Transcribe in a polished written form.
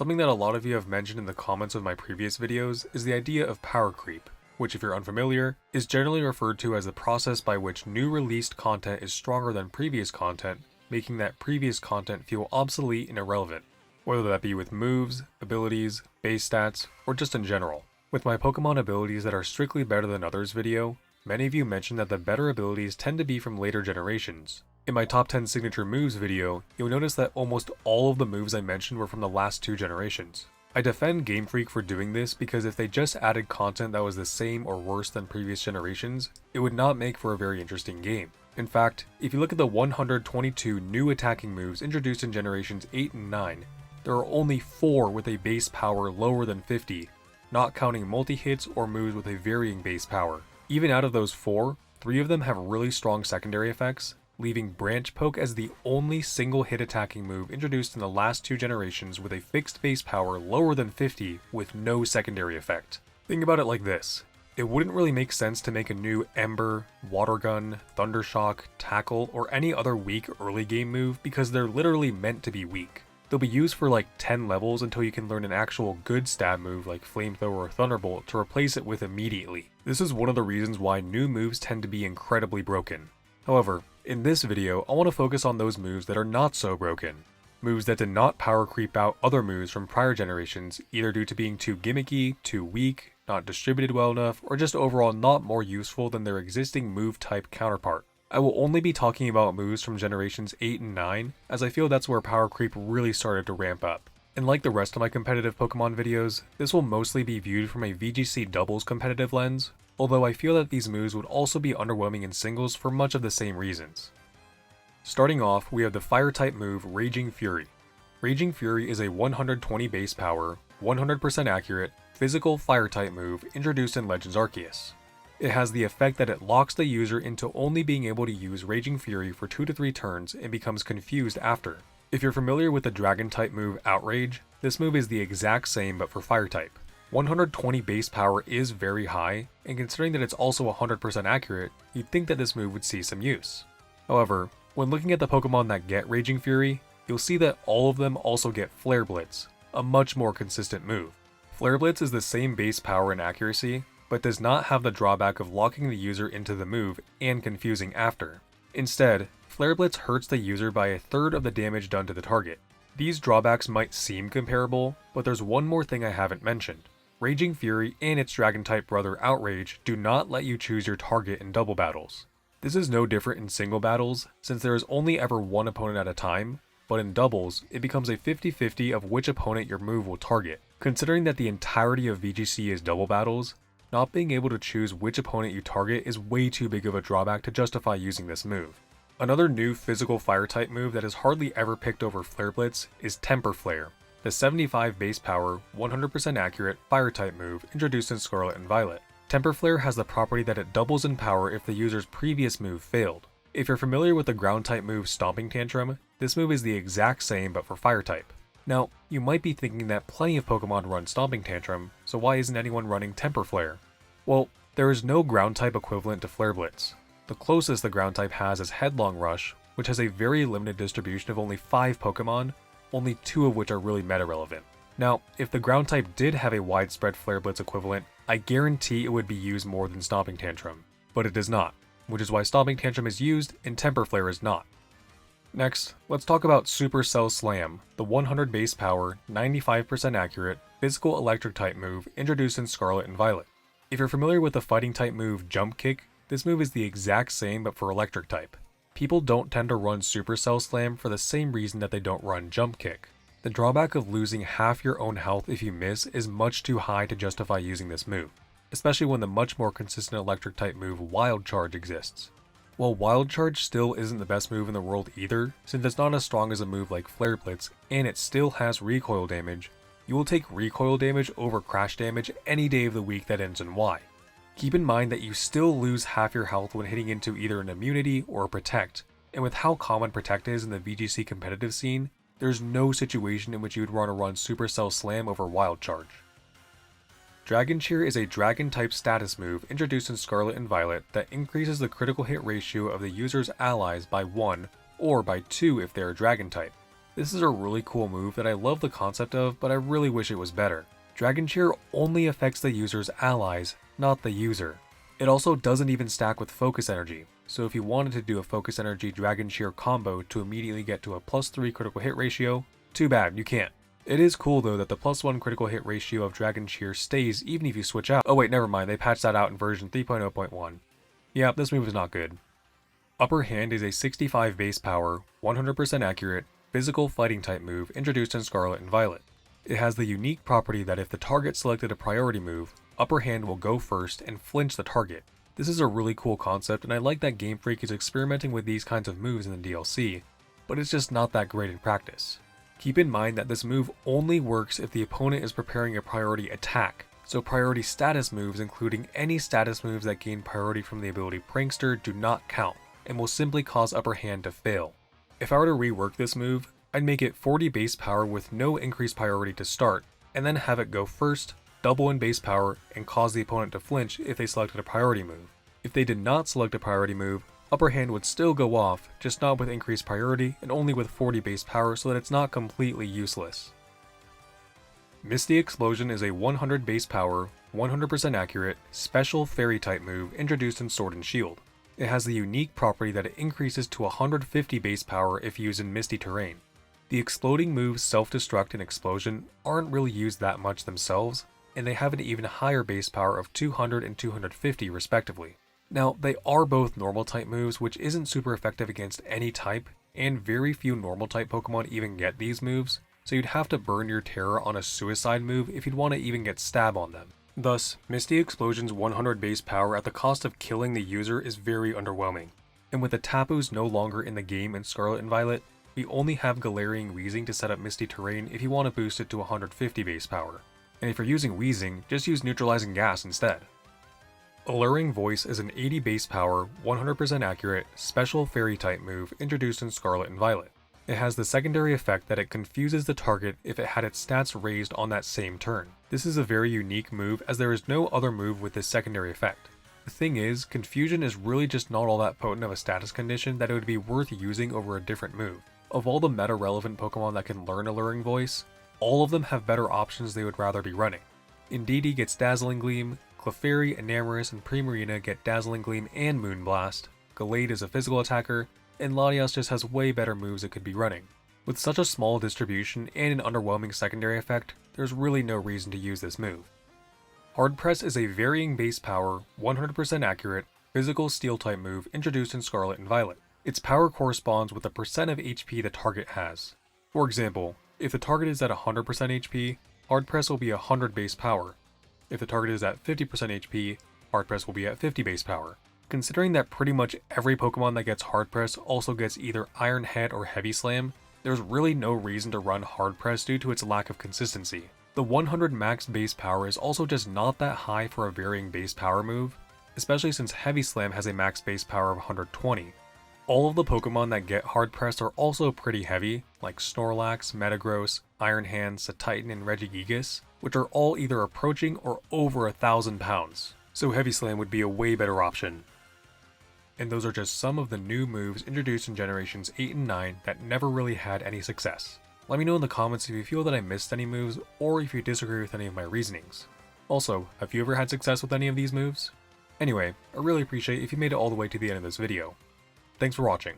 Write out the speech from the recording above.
Something that a lot of you have mentioned in the comments of my previous videos is the idea of power creep, which if you're unfamiliar, is generally referred to as the process by which new released content is stronger than previous content, making that previous content feel obsolete and irrelevant, whether that be with moves, abilities, base stats, or just in general. With my Pokemon abilities that are strictly better than others video, many of you mentioned that the better abilities tend to be from later generations. In my top 10 signature moves video, you'll notice that almost all of the moves I mentioned were from the last 2 generations. I defend Game Freak for doing this because if they just added content that was the same or worse than previous generations, it would not make for a very interesting game. In fact, if you look at the 122 new attacking moves introduced in generations 8 and 9, there are only 4 with a base power lower than 50, not counting multi-hits or moves with a varying base power. Even out of those 4, 3 of them have really strong secondary effects, leaving Branch Poke as the only single hit attacking move introduced in the last 2 generations with a fixed base power lower than 50 with no secondary effect. Think about it like this. It wouldn't really make sense to make a new Ember, Water Gun, Thunder Shock, Tackle, or any other weak early game move because they're literally meant to be weak. They'll be used for like 10 levels until you can learn an actual good stab move like Flamethrower or Thunderbolt to replace it with immediately. This is one of the reasons why new moves tend to be incredibly broken. However, in this video, I want to focus on those moves that are not so broken. Moves that did not power creep out other moves from prior generations, either due to being too gimmicky, too weak, not distributed well enough, or just overall not more useful than their existing move type counterpart. I will only be talking about moves from generations 8 and 9, as I feel that's where power creep really started to ramp up. And like the rest of my competitive Pokemon videos, this will mostly be viewed from a VGC doubles competitive lens, although I feel that these moves would also be underwhelming in singles for much of the same reasons. Starting off, we have the Fire-type move Raging Fury. Raging Fury is a 120 base power, 100% accurate, physical Fire-type move introduced in Legends Arceus. It has the effect that it locks the user into only being able to use Raging Fury for 2 to 3 turns and becomes confused after. If you're familiar with the Dragon-type move Outrage, this move is the exact same but for Fire-type. 120 base power is very high, and considering that it's also 100% accurate, you'd think that this move would see some use. However, when looking at the Pokemon that get Raging Fury, you'll see that all of them also get Flare Blitz, a much more consistent move. Flare Blitz is the same base power and accuracy, but does not have the drawback of locking the user into the move and confusing after. Instead, Flare Blitz hurts the user by 1/3 of the damage done to the target. These drawbacks might seem comparable, but there's one more thing I haven't mentioned. Raging Fury and its Dragon-type brother Outrage do not let you choose your target in double battles. This is no different in single battles, since there is only ever one opponent at a time, but in doubles, it becomes a 50-50 of which opponent your move will target. Considering that the entirety of VGC is double battles, not being able to choose which opponent you target is way too big of a drawback to justify using this move. Another new physical Fire-type move that is hardly ever picked over Flare Blitz is Temper Flare, the 75 base power, 100% accurate Fire-type move introduced in Scarlet and Violet. Temper Flare has the property that it doubles in power if the user's previous move failed. If you're familiar with the Ground-type move Stomping Tantrum, this move is the exact same but for Fire-type. Now, you might be thinking that plenty of Pokemon run Stomping Tantrum, so why isn't anyone running Temper Flare? Well, there is no Ground-type equivalent to Flare Blitz. The closest the Ground-type has is Headlong Rush, which has a very limited distribution of only 5 Pokemon, only 2 of which are really meta-relevant. Now, if the Ground-type did have a widespread Flare Blitz equivalent, I guarantee it would be used more than Stomping Tantrum, but it does not, which is why Stomping Tantrum is used and Temper Flare is not. Next, let's talk about Supercell Slam, the 100 base power, 95% accurate, physical electric type move introduced in Scarlet and Violet. If you're familiar with the fighting type move Jump Kick, this move is the exact same but for electric type. People don't tend to run Supercell Slam for the same reason that they don't run Jump Kick. The drawback of losing half your own health if you miss is much too high to justify using this move, especially when the much more consistent electric type move Wild Charge exists. While Wild Charge still isn't the best move in the world either, since it's not as strong as a move like Flare Blitz and it still has recoil damage, you will take recoil damage over crash damage any day of the week that ends in Y. Keep in mind that you still lose half your health when hitting into either an immunity or a protect, and with how common protect is in the VGC competitive scene, there's no situation in which you would want to run Supercell Slam over Wild Charge. Dragon Cheer is a dragon-type status move introduced in Scarlet and Violet that increases the critical hit ratio of the user's allies by 1 or by 2 if they are dragon-type. This is a really cool move that I love the concept of, but I really wish it was better. Dragon Cheer only affects the user's allies, not the user. It also doesn't even stack with Focus Energy, so if you wanted to do a Focus Energy Dragon Cheer combo to immediately get to a +3 critical hit ratio, too bad, you can't. It is cool though that the +1 critical hit ratio of Dragon Cheer stays even if you switch out. Oh wait, never mind, they patched that out in version 3.0.1. Yeah, this move is not good. Upper Hand is a 65 base power, 100% accurate, physical fighting type move introduced in Scarlet and Violet. It has the unique property that if the target selected a priority move, Upper Hand will go first and flinch the target. This is a really cool concept, and I like that Game Freak is experimenting with these kinds of moves in the DLC, but it's just not that great in practice. Keep in mind that this move only works if the opponent is preparing a priority attack, so priority status moves including any status moves that gain priority from the ability Prankster do not count, and will simply cause Upper Hand to fail. If I were to rework this move, I'd make it 40 base power with no increased priority to start, and then have it go first, double in base power, and cause the opponent to flinch if they selected a priority move. If they did not select a priority move, Upper Hand would still go off, just not with increased priority and only with 40 base power so that it's not completely useless. Misty Explosion is a 100 base power, 100% accurate, special fairy type move introduced in Sword and Shield. It has the unique property that it increases to 150 base power if used in misty terrain. The exploding moves Self-Destruct and Explosion aren't really used that much themselves, and they have an even higher base power of 200 and 250 respectively. Now, they are both normal type moves, which isn't super effective against any type, and very few normal type Pokemon even get these moves, so you'd have to burn your terror on a suicide move if you'd want to even get stab on them. Thus, Misty Explosion's 100 base power at the cost of killing the user is very underwhelming. And with the Tapus no longer in the game in Scarlet and Violet, we only have Galarian Weezing to set up Misty Terrain if you want to boost it to 150 base power. And if you're using Weezing, just use Neutralizing Gas instead. Alluring Voice is an 80 base power, 100% accurate, special fairy type move introduced in Scarlet and Violet. It has the secondary effect that it confuses the target if it had its stats raised on that same turn. This is a very unique move as there is no other move with this secondary effect. The thing is, Confusion is really just not all that potent of a status condition that it would be worth using over a different move. Of all the meta-relevant Pokemon that can learn Alluring Voice, all of them have better options they would rather be running. Indeedee gets Dazzling Gleam, Clefairy, Enamorus, and Primarina get Dazzling Gleam and Moonblast, Gallade is a physical attacker, and Latias just has way better moves it could be running. With such a small distribution and an underwhelming secondary effect, there's really no reason to use this move. Hard Press is a varying base power, 100% accurate, physical steel type move introduced in Scarlet and Violet. Its power corresponds with the percent of HP the target has. For example, if the target is at 100% HP, Hard Press will be 100 base power. If the target is at 50% HP, Hard Press will be at 50 base power. Considering that pretty much every Pokemon that gets Hard Press also gets either Iron Head or Heavy Slam, there's really no reason to run Hard Press due to its lack of consistency. The 100 max base power is also just not that high for a varying base power move, especially since Heavy Slam has a max base power of 120. All of the Pokemon that get Hard Pressed are also pretty heavy, like Snorlax, Metagross, Iron Hand, Satitan, and Regigigas, which are all either approaching or over 1,000 pounds, so Heavy Slam would be a way better option. And those are just some of the new moves introduced in Generations 8 and 9 that never really had any success. Let me know in the comments if you feel that I missed any moves, or if you disagree with any of my reasonings. Also, have you ever had success with any of these moves? Anyway, I really appreciate if you made it all the way to the end of this video. Thanks for watching.